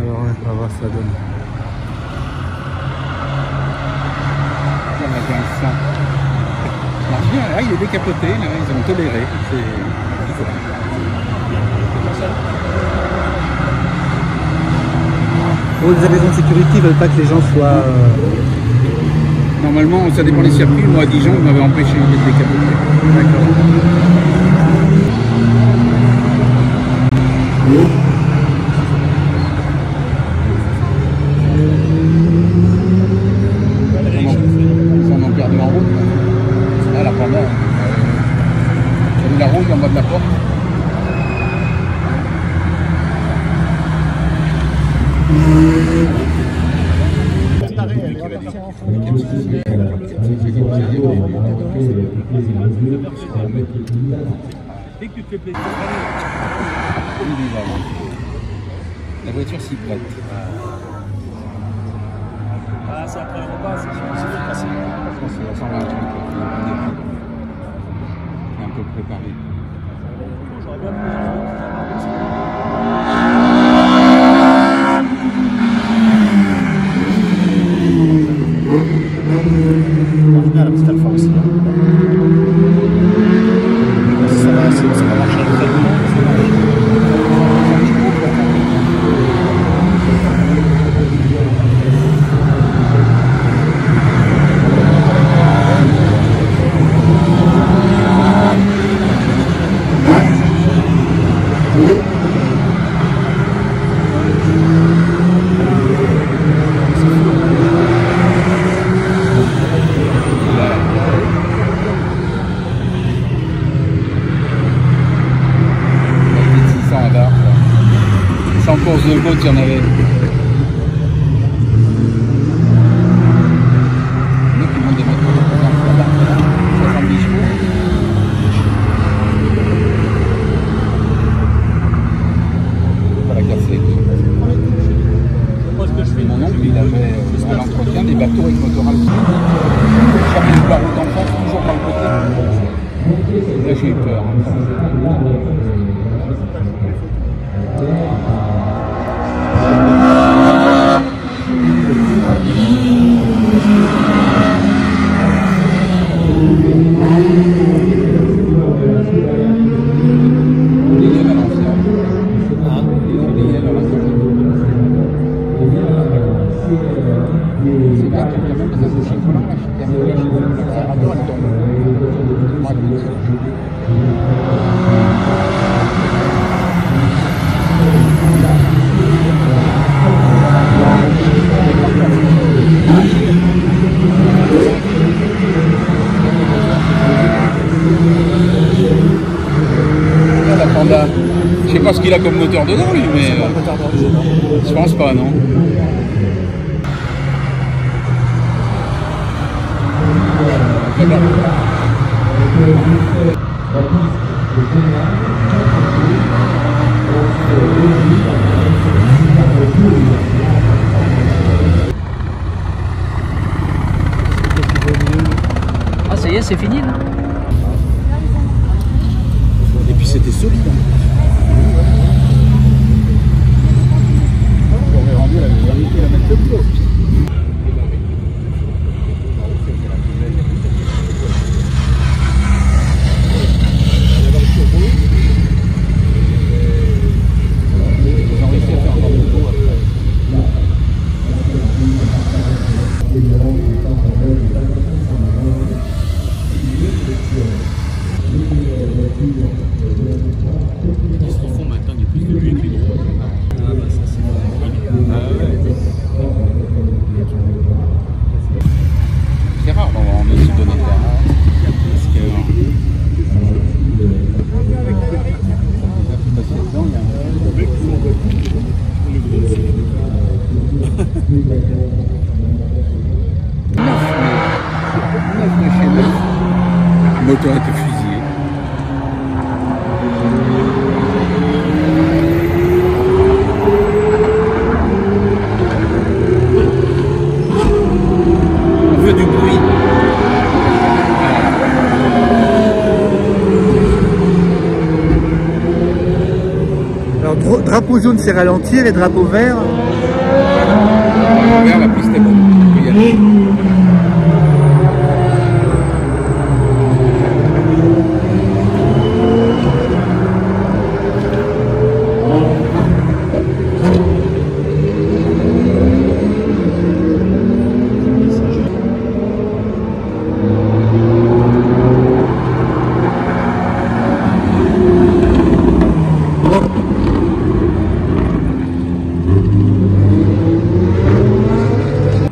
Alors ouais, on va voir ce que ça donne. On a 1500. Marche bien, là il est décapoté, là, ils ont toléré. Pour des raisons de sécurité, ils veulent pas que les gens soient... Normalement, ça dépend des circuits. Moi, à Dijon, vous m'avez empêché d'être décapoté. D'accord. Ils en ont perdu en route. Là, la Panda. J'ai vu la rouge en bas de la porte. Dès que tu te fais plaisir. La voiture s'y prête. Ah, c'est après le repas, c'est facile. Ça ressemble à un truc un peu préparé. J'aurais bien voulu on a la petite alpha aussi. Ça va marcher très bien. Sans course de côte, il y en avait. Nous qui montent des motos, 70 chevaux. Pas la casser. Mon oncle, il avait à l'entretien des bateaux avec moteur alpin. Jamais eu la route en face, toujours par le côté. Là, j'ai eu peur. Je sais pas ce qu'il a comme moteur dedans lui, mais je pense pas, non. Ah ça y est, c'est fini là. Et puis c'était solide. On est rendu à la dernière kilomètre de plus. Qu'est-ce qu'ils font maintenant? Il y a plus de pluie que les gros. Ah bah ça c'est... Ah ouais. Le moteur a été fusillé. On veut du bruit. Alors, drapeau jaune, c'est ralentir, et drapeau vert. Vers la piste est bonne. On peut y aller.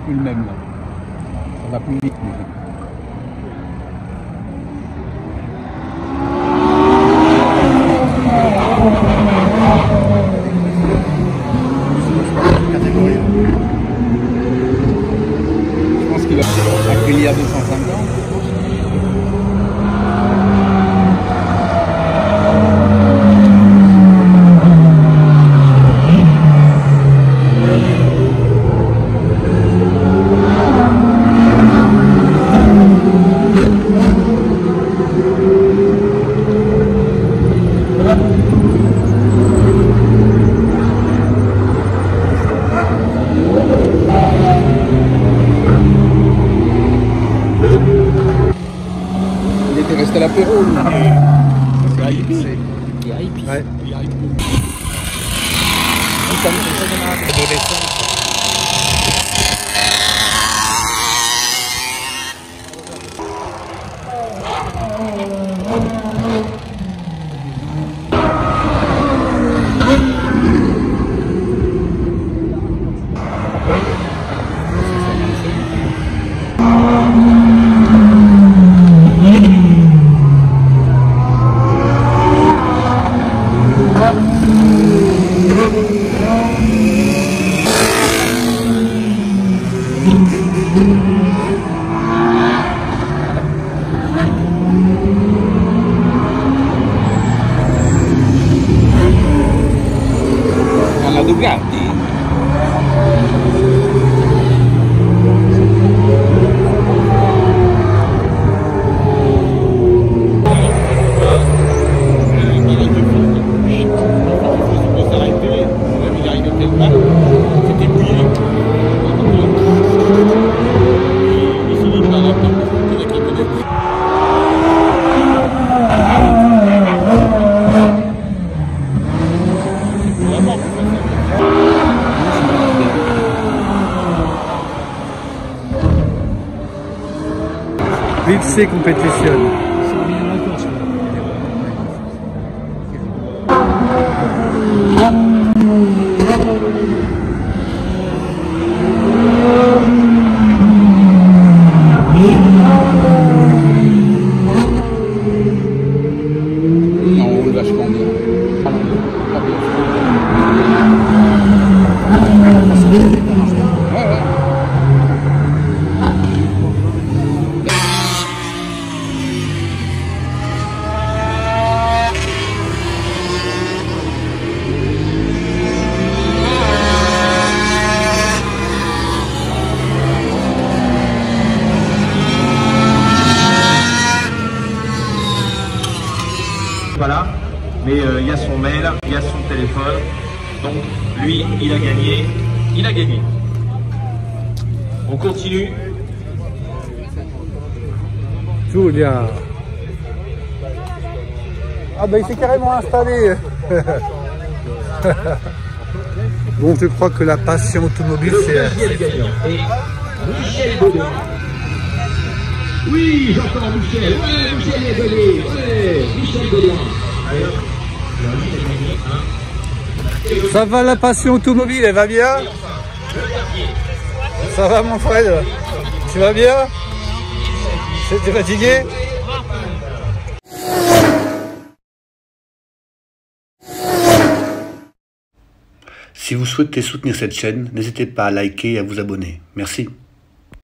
Plus le même là. Ça va plus vite. Je pense qu'il va accueillir 250. Il était resté à l'apéro. C'est hippie. Ouais. Alla Ducati? Vipsé compétitionne. Non, on roule vachement bien. Ouais, ouais. Voilà, mais il y a son mail, il y a son téléphone, donc lui, il a gagné, il a gagné. On continue. Julia. Ah bah il s'est carrément installé. Bon, je crois que la passion automobile, c'est... Deuxième gagnant. Et Michel Baudouin. Oui, j'entends Michel. Ouais, Michel est donné. Ouais, Michel Baudouin. Ça va la passion automobile, elle va bien? Ça va mon Fred? Tu vas bien? T'es fatigué? Si vous souhaitez soutenir cette chaîne, n'hésitez pas à liker et à vous abonner. Merci.